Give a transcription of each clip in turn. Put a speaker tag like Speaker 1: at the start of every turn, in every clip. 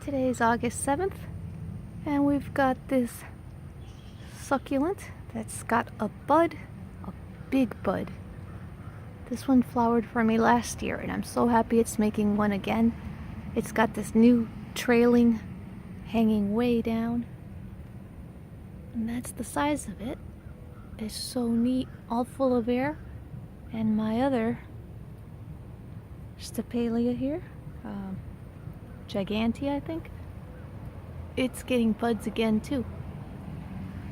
Speaker 1: Today's August 7th, and we've got this succulent that's got a bud, a big bud. This one flowered for me last year, and I'm so happy it's making one again. It's got this new trailing hanging way down, and that's the size of it. It's so neat, all full of air. And my other Stapelia here, Gigantea, I think, it's getting buds again too.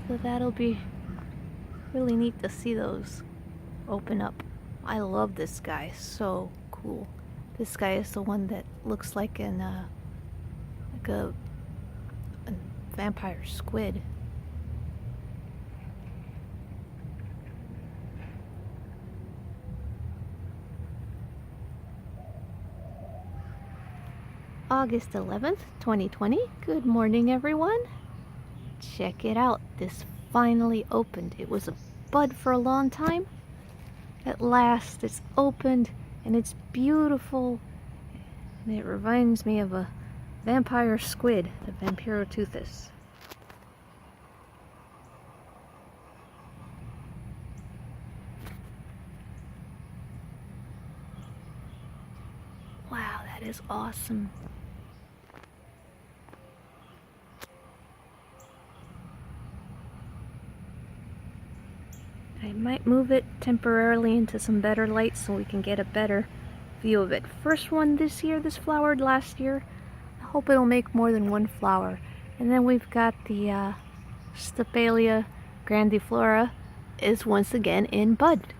Speaker 1: So that'll be really neat to see those open up. I love this guy, so cool. This guy is the one that looks like a vampire squid. August 11th, 2020. Good morning, everyone. Check it out. This finally opened. It was a bud for a long time. At last, it's opened, and it's beautiful. And it reminds me of a vampire squid, the Vampiroteuthis. Wow, that is awesome. I might move it temporarily into some better light so we can get a better view of it. First one this year, this flowered last year. I hope it'll make more than one flower. And then we've got the Stapelia grandiflora is once again in bud.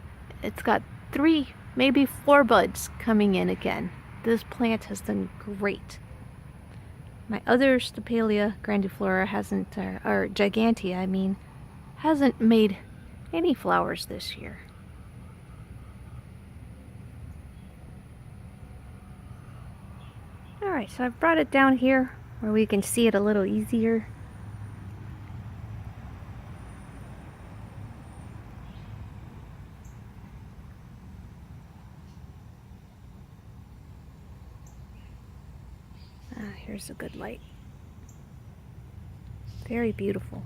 Speaker 1: It's got 3, maybe 4 buds coming in again. This plant has done great. My other Stapelia grandiflora hasn't, or Gigantea, I mean, hasn't made any flowers this year. Alright, so I've brought it down here where we can see it a little easier. Here's a good light. Very beautiful.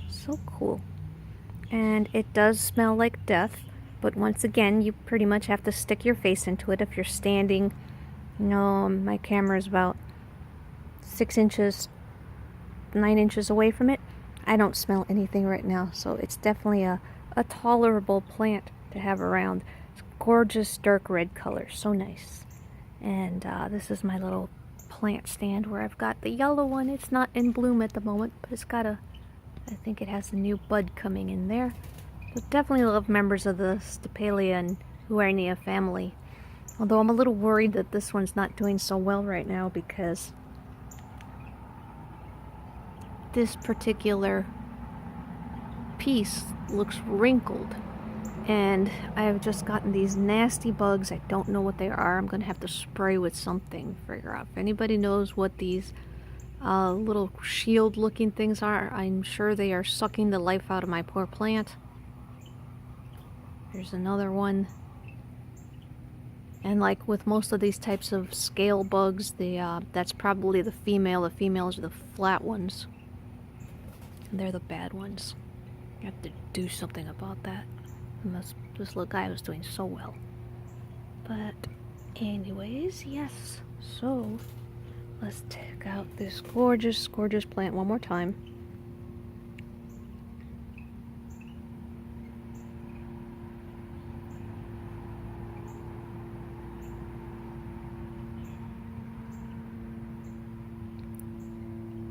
Speaker 1: So cool. And it does smell like death, but once again, you pretty much have to stick your face into it if you're standing. You know, my camera is about 6 inches, 9 inches away from it. I don't smell anything right now, so it's definitely a tolerable plant to have around. It's gorgeous dark red color, so nice. And this is my little plant stand where I've got the yellow one. It's not in bloom at the moment, but it's got I think it has a new bud coming in there. But definitely love members of the Stapelia and Huernia family. Although I'm a little worried that this one's not doing so well right now because this particular piece looks wrinkled. And I've just gotten these nasty bugs. I don't know what they are. I'm going to have to spray with something, figure out. If anybody knows what these little shield looking things are, I'm sure they are sucking the life out of my poor plant. There's another one. And like with most of these types of scale bugs, that's probably the female. The females are the flat ones. And they're the bad ones. I have to do something about that. This little guy was doing so well. But anyways, yes. So let's check out this gorgeous, gorgeous plant one more time.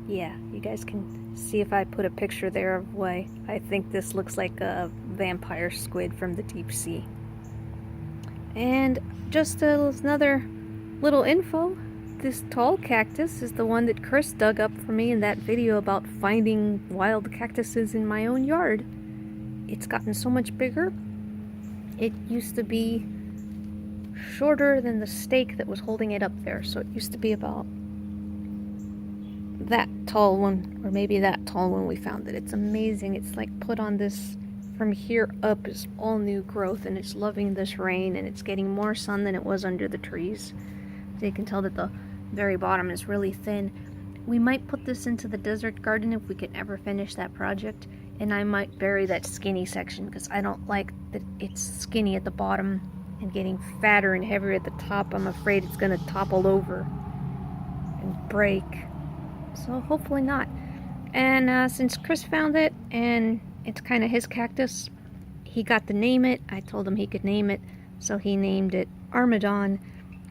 Speaker 1: Yeah, you guys can see if I put a picture there of why I think this looks like a vampire squid from the deep sea. And just another little info. This tall cactus is the one that Chris dug up for me in that video about finding wild cactuses in my own yard. It's gotten so much bigger. It used to be shorter than the stake that was holding it up there, so it used to be about that tall one, or maybe that tall when we found it. It's amazing. It's like put on this, from here up is all new growth, and it's loving this rain, and it's getting more sun than it was under the trees. So you can tell that the very bottom is really thin. We might put this into the desert garden if we can ever finish that project, and I might bury that skinny section because I don't like that it's skinny at the bottom and getting fatter and heavier at the top. I'm afraid it's going to topple over and break. So hopefully not. And since Chris found it and it's kind of his cactus, he got to name it. I told him he could name it, so he named it Armadon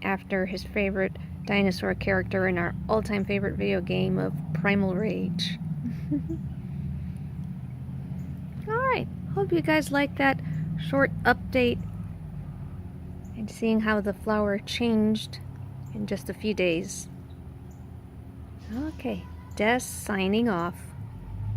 Speaker 1: after his favorite dinosaur character in our all-time favorite video game of Primal Rage. Alright, hope you guys liked that short update and seeing how the flower changed in just a few days. Okay, Des signing off.